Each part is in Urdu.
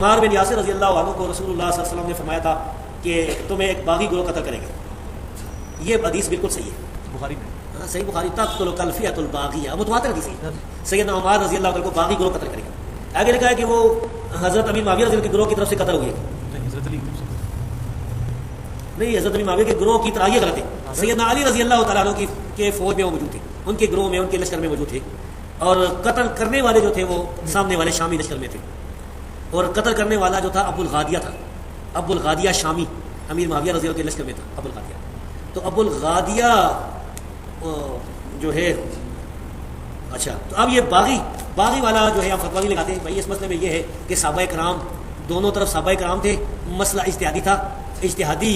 عمار بن یاسر رضی اللہ عنہ کو رسول اللہ صلی اللہ علیہ وسلم نے فرمایا تھا کہ تمہیں ایک باغی گروہ قتل کرے گا. یہ حدیث بالکل صحیح ہے بخاری میں. صحیح بخاری. تقتل الفئۃ الباغیہ متواتر حدیث ہے. سیدنا عمار رضی اللہ عنہ کو باغی گروہ قتل کرے گا. آگے لکھا ہے کہ وہ حضرت امیر معاویہ رضی اللہ کے گروہ کی طرف سے قتل ہوئی ہے. حضرت علی نہیں، حضرت امیر معاویہ کے گروہ کی طرح یہ غلط ہے. سیدنا علی رضی اللہ تعالیٰ عنہ کے فوج میں وہ موجود تھے، ان کے گروہ میں، ان کے لشکر میں موجود تھے، اور قتل کرنے والے جو تھے وہ سامنے والے شامی لشکر میں تھے. اور قتل کرنے والا جو تھا ابو الغادیہ تھا. ابو الغادیہ شامی امیر معاویہ رضی اللہ کے لشکر میں تھا ابو الغادیہ. تو ابو الغادیہ جو ہے، اچھا، تو اب یہ باغی والا جو ہے ہم فتویٰ نہیں لگاتے بھائی. اس مسئلے میں یہ ہے کہ صحابہ کرام دونوں طرف صحابہ کرام تھے، مسئلہ اجتہادی تھا. اجتہادی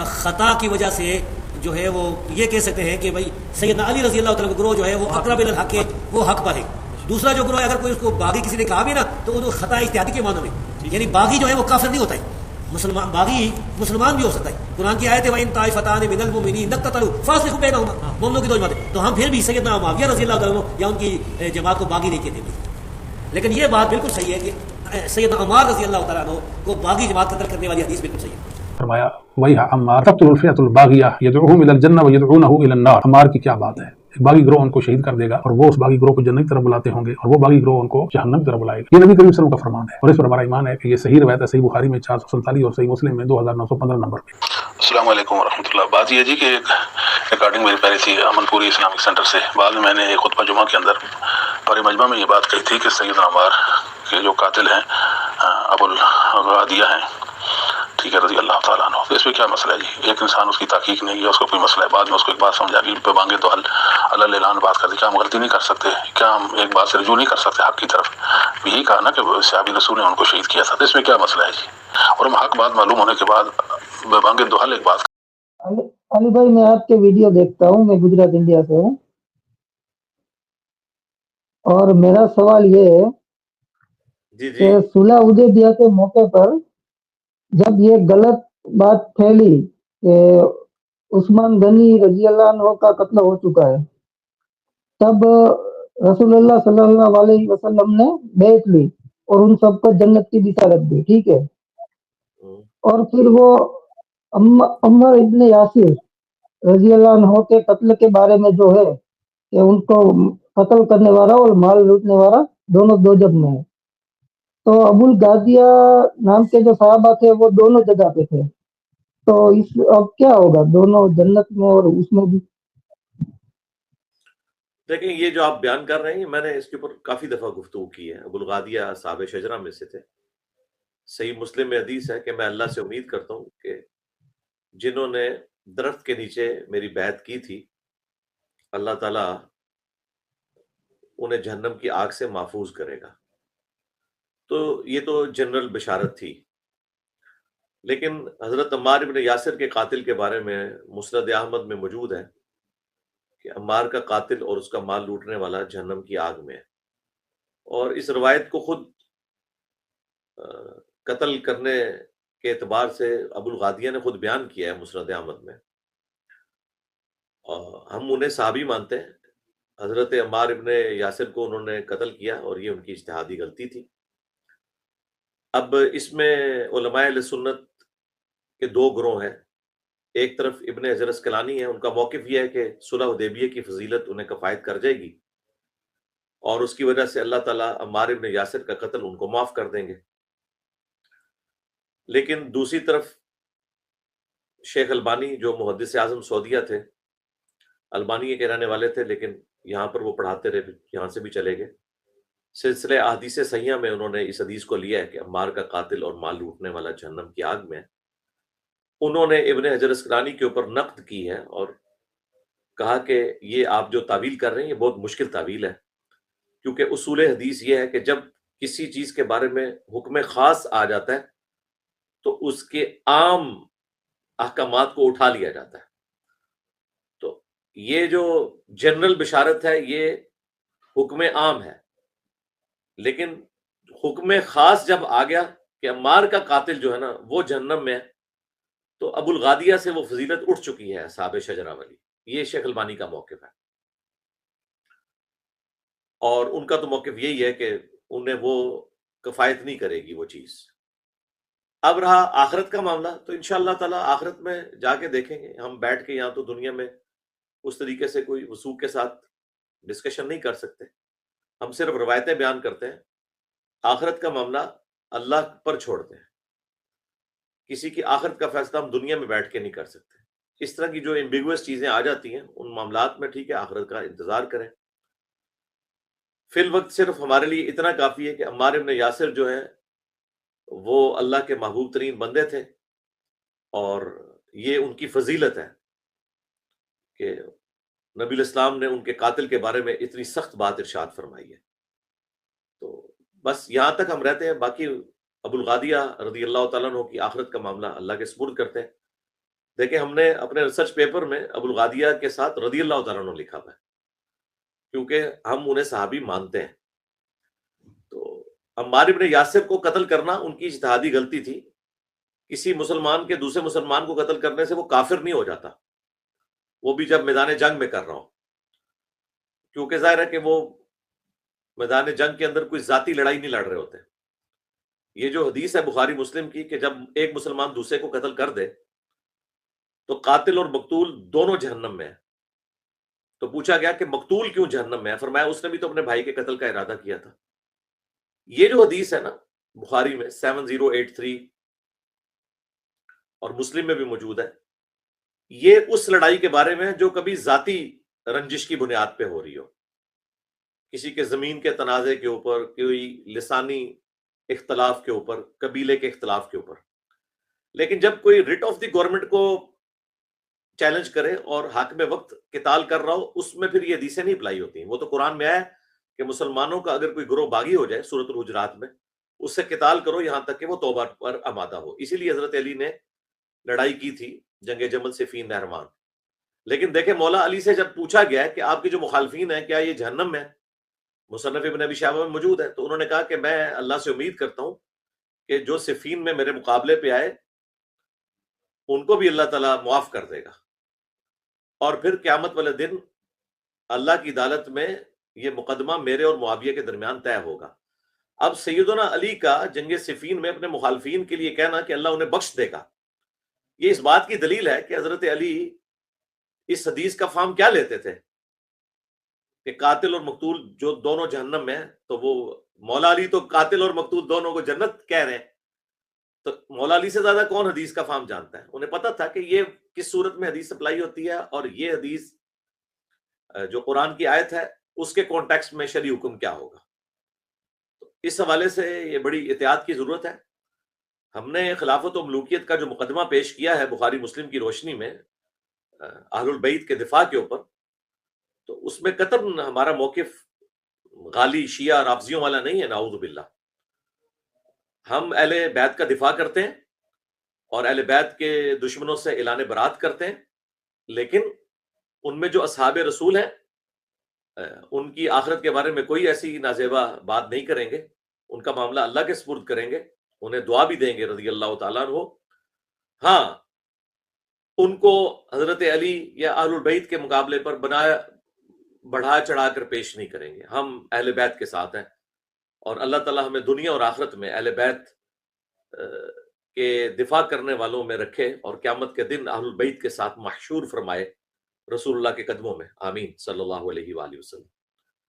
خطا کی وجہ سے جو ہے وہ یہ کہہ سکتے ہیں کہ بھائی سیدنا علی رضی اللہ تعالیٰ کا گروہ جو ہے وہ اقرب الی الحق ہے، وہ حق پر ہے. دوسرا جو گروہ ہے، اگر کوئی اس کو باغی کسی نے کہا بھی نا تو وہ خطا اجتہادی کے معنی میں، یعنی باغی جو ہے وہ کافر نہیں ہوتا ہے. باغی مسلمان بھی ہو سکتا ہے. قرآن کی آیت ہے وَإِن طَائِفَتَانِ مِنَ الْمُؤْمِنِينَ اقْتَتَلُوا فَأَصْلِحُوا بَيْنَهُمَا. مومنوں کی دو جماعتیں، تو ہم پھر بھی سیدنا معاویہ رضی اللہ عنہ یا ان کی جماعت کو باغی نہیں کہتے تھے. لیکن یہ بات بالکل صحیح ہے کہ سیدنا عمار رضی اللہ تعالیٰ عنہ کو باغی جماعت قتل کرنے والی حدیث بالکل صحیح ہے. فرمایا وَيْحَ عَمَّارَ تَقْتُلُ الْفِئَةُ الْبَاغِيَةُ يَدْعُوهُمْ إِلَى الْجَنَّةِ وَيَدْعُونَهُ إِلَى النَّارِ. عمار کی کیا بات ہے، ایک باغی گروہ ان کو شہید کر دے گا اور وہ اس باغی گروہ کو جنت کی طرف بلاتے ہوں گے، اور وہ باغی گروہ ان کو جہنم کی طرف بلائے گا. یہ نبی کریم صلی اللہ علیہ وسلم کا فرمان ہے، اور اس پر ہمارا ایمان ہے کہ یہ صحیح روایت ہے. صحیح بخاری میں 447 اور صحیح مسلم میں 2915 نمبر پہ. السلام علیکم ورحمۃ اللہ. بات یہ جی کہ ایک ریکارڈنگ میری پہلے تھی امن پوری اسلامک سینٹر سے. بعد میں نے ایک خطبہ جمعہ کے اندر اور مجمع میں یہ بات کہی تھی کہ سیدنا عمار کے جو قاتل ہیں ابو الغادیہ ہیں، ٹھیک ہے، رضی اللہ تعالیٰ عنہ. تو اس میں کیا مسئلہ ہے جی؟ ایک انسان اس کی تحقیق نہیں ہے، اس کو کوئی مسئلہ ہے، بعد میں اس کو ایک بات سمجھا گئی پہ مانگے تو اللہ اعلان بات کر دی. کیا ہم غلطی نہیں کر سکتے؟ کیا ہم ایک بات سے رجوع نہیں کر سکتے حق کی طرف؟ یہی کہا نا کہ صحابی رسول نے ان کو شہید کیا تھا. تو اس میں کیا مسئلہ ہے جی؟ اور ہم حق بات معلوم ہونے کے بعد بے مانگے دوحل ایک بات. علی بھائی، میں آپ کے ویڈیو دیکھتا ہوں، میں گجرات انڈیا سے ہوں، اور میرا سوال یہ ہے کہ صلح حدیبیہ کے موقع پر جب یہ غلط بات پھیلی کہ عثمان غنی رضی اللہ عنہ کا قتل ہو چکا ہے، تب رسول اللہ صلی اللہ علیہ وسلم نے بیعت لی اور ان سب کو جنت کی بشارت دی، ٹھیک ہے. اور پھر وہ عمر ابن یاسر رضی اللہ عنہ کے قتل کے بارے میں جو ہے کہ ان کو قتل کرنے والا اور مال لوٹنے والا دونوں دوزخ میں ہے. تو ابو الغادیہ نام کے جو صحابہ تھے وہ دونوں جگہ پہ تھے، تو اس اب کیا ہوگا؟ دونوں جنت میں اور اس میں بھی؟ دیکھیں، یہ جو آپ بیان کر رہے ہیں میں نے اس کے اوپر کافی دفعہ گفتگو کی ہے. ابو الغادیہ صحابہ شجرہ میں سے تھے. صحیح مسلم میں حدیث ہے کہ میں اللہ سے امید کرتا ہوں کہ جنہوں نے درخت کے نیچے میری بیعت کی تھی اللہ تعالیٰ انہیں جہنم کی آگ سے محفوظ کرے گا. تو یہ تو جنرل بشارت تھی. لیکن حضرت عمار ابن یاسر کے قاتل کے بارے میں مسند احمد میں موجود ہے کہ عمار کا قاتل اور اس کا مال لوٹنے والا جہنم کی آگ میں ہے. اور اس روایت کو خود قتل کرنے کے اعتبار سے ابو الغادیہ نے خود بیان کیا ہے مسند احمد میں. ہم انہیں صحابی مانتے ہیں. حضرت عمار ابن یاسر کو انہوں نے قتل کیا اور یہ ان کی اجتہادی غلطی تھی. اب اس میں علماء اہل سنت کے دو گروہ ہیں. ایک طرف ابن حجر اسقلانی ہے، ان کا موقف یہ ہے کہ صلح حدیبیہ کی فضیلت انہیں کفایت کر جائے گی اور اس کی وجہ سے اللہ تعالیٰ عمار ابن یاسر کا قتل ان کو معاف کر دیں گے. لیکن دوسری طرف شیخ البانی جو محدث اعظم سعودیہ تھے، البانیہ کے رہنے والے تھے لیکن یہاں پر وہ پڑھاتے رہے، یہاں سے بھی چلے گئے. سلسلہ احادیث صحیحہ میں انہوں نے اس حدیث کو لیا ہے کہ عمار کا قاتل اور مال لوٹنے والا جہنم کی آگ میں ہے. انہوں نے ابن حجر اسقلانی کے اوپر نقد کی ہے اور کہا کہ یہ آپ جو تعویل کر رہے ہیں یہ بہت مشکل تعویل ہے، کیونکہ اصول حدیث یہ ہے کہ جب کسی چیز کے بارے میں حکم خاص آ جاتا ہے تو اس کے عام احکامات کو اٹھا لیا جاتا ہے. تو یہ جو جنرل بشارت ہے یہ حکم عام ہے، لیکن حکم خاص جب آ گیا کہ عمار کا قاتل جو ہے نا وہ جہنم میں ہے، تو ابو الغادیہ سے وہ فضیلت اٹھ چکی ہے صحابہ شجرہ والی. یہ شیخ البانی کا موقف ہے اور ان کا تو موقف یہی ہے کہ انہیں وہ کفایت نہیں کرے گی وہ چیز. اب رہا آخرت کا معاملہ، تو انشاءاللہ تعالی آخرت میں جا کے دیکھیں گے. ہم بیٹھ کے یہاں تو دنیا میں اس طریقے سے کوئی وثوق کے ساتھ ڈسکشن نہیں کر سکتے، ہم صرف روایتیں بیان کرتے ہیں. آخرت کا معاملہ اللہ پر چھوڑتے ہیں، کسی کی آخرت کا فیصلہ ہم دنیا میں بیٹھ کے نہیں کر سکتے. اس طرح کی جو ایمبیگوس چیزیں آ جاتی ہیں ان معاملات میں ٹھیک ہے آخرت کا انتظار کریں. فی الوقت صرف ہمارے لیے اتنا کافی ہے کہ عمار ابن یاسر جو ہیں وہ اللہ کے محبوب ترین بندے تھے، اور یہ ان کی فضیلت ہے کہ نبی الاسلام نے ان کے قاتل کے بارے میں اتنی سخت بات ارشاد فرمائی ہے. تو بس یہاں تک ہم رہتے ہیں. باقی ابو الغادیہ رضی اللہ تعالیٰ عنہ کی آخرت کا معاملہ اللہ کے سپرد کرتے ہیں. دیکھیں ہم نے اپنے ریسرچ پیپر میں ابو الغادیہ کے ساتھ رضی اللہ تعالیٰ عنہ لکھا ہوا ہے، کیونکہ ہم انہیں صحابی مانتے ہیں. تو عمار ابن یاسر کو قتل کرنا ان کی اجتہادی غلطی تھی. کسی مسلمان کے دوسرے مسلمان کو قتل کرنے سے وہ کافر نہیں ہو جاتا، وہ بھی جب میدان جنگ میں کر رہا ہو، کیونکہ ظاہر ہے کہ وہ میدان جنگ کے اندر کوئی ذاتی لڑائی نہیں لڑ رہے ہوتے. یہ جو حدیث ہے بخاری مسلم کی کہ جب ایک مسلمان دوسرے کو قتل کر دے تو قاتل اور مقتول دونوں جہنم میں ہیں. تو پوچھا گیا کہ مقتول کیوں جہنم میں ہے؟ فرمایا اس نے بھی تو اپنے بھائی کے قتل کا ارادہ کیا تھا. یہ جو حدیث ہے نا بخاری میں 7083 اور مسلم میں بھی موجود ہے، یہ اس لڑائی کے بارے میں جو کبھی ذاتی رنجش کی بنیاد پہ ہو رہی ہو، کسی کے زمین کے تنازع کے اوپر، کوئی لسانی اختلاف کے اوپر، قبیلے کے اختلاف کے اوپر. لیکن جب کوئی ریٹ آف دی گورنمنٹ کو چیلنج کرے اور حاکم وقت قتال کر رہا ہو، اس میں پھر یہ حدیثیں نہیں اپلائی ہوتی. وہ تو قرآن میں آیا کہ مسلمانوں کا اگر کوئی گروہ باغی ہو جائے سورۃ الحجرات میں، اس سے قتال کرو یہاں تک کہ وہ توبہ پر آمادہ ہو. اسی لیے حضرت علی نے لڑائی کی تھی جنگ جمل صفین نہروان. لیکن دیکھیں مولا علی سے جب پوچھا گیا کہ آپ کے جو مخالفین ہیں کیا یہ جہنم میں، مصنف ابن ابی شیبہ میں موجود ہے، تو انہوں نے کہا کہ میں اللہ سے امید کرتا ہوں کہ جو صفین میں میرے مقابلے پہ آئے ان کو بھی اللہ تعالیٰ معاف کر دے گا، اور پھر قیامت والے دن اللہ کی عدالت میں یہ مقدمہ میرے اور معاویہ کے درمیان طے ہوگا. اب سیدنا علی کا جنگ صفین میں اپنے مخالفین کے لیے کہنا کہ اللہ انہیں بخش دے گا، یہ اس بات کی دلیل ہے کہ حضرت علی اس حدیث کا فہم کیا لیتے تھے کہ قاتل اور مقتول جو دونوں جہنم میں ہیں. تو وہ مولا علی تو قاتل اور مقتول دونوں کو جنت کہہ رہے ہیں، تو مولا علی سے زیادہ کون حدیث کا فہم جانتا ہے؟ انہیں پتا تھا کہ یہ کس صورت میں حدیث اپلائی ہوتی ہے، اور یہ حدیث جو قرآن کی آیت ہے اس کے کانٹیکسٹ میں شرعی حکم کیا ہوگا. تو اس حوالے سے یہ بڑی احتیاط کی ضرورت ہے. ہم نے خلافت و ملوکیت کا جو مقدمہ پیش کیا ہے بخاری مسلم کی روشنی میں اہل البیت کے دفاع کے اوپر، تو اس میں قطعاً ہمارا موقف غالی شیعہ رافضیوں والا نہیں ہے، نعوذ باللہ. ہم اہل بیت کا دفاع کرتے ہیں اور اہل بیت کے دشمنوں سے اعلان برات کرتے ہیں، لیکن ان میں جو اصحاب رسول ہیں ان کی آخرت کے بارے میں کوئی ایسی نازیبا بات نہیں کریں گے. ان کا معاملہ اللہ کے سپرد کریں گے، انہیں دعا بھی دیں گے رضی اللہ تعالیٰ عنہ. ہاں ان کو حضرت علی یا اہل البیت کے مقابلے پر بڑھا چڑھا کر پیش نہیں کریں گے. ہم اہل بیت کے ساتھ ہیں، اور اللہ تعالیٰ ہمیں دنیا اور آخرت میں اہل بیت کے دفاع کرنے والوں میں رکھے، اور قیامت کے دن اہل البیت کے ساتھ محشور فرمائے رسول اللہ کے قدموں میں. آمین صلی اللہ علیہ وآلہ وسلم.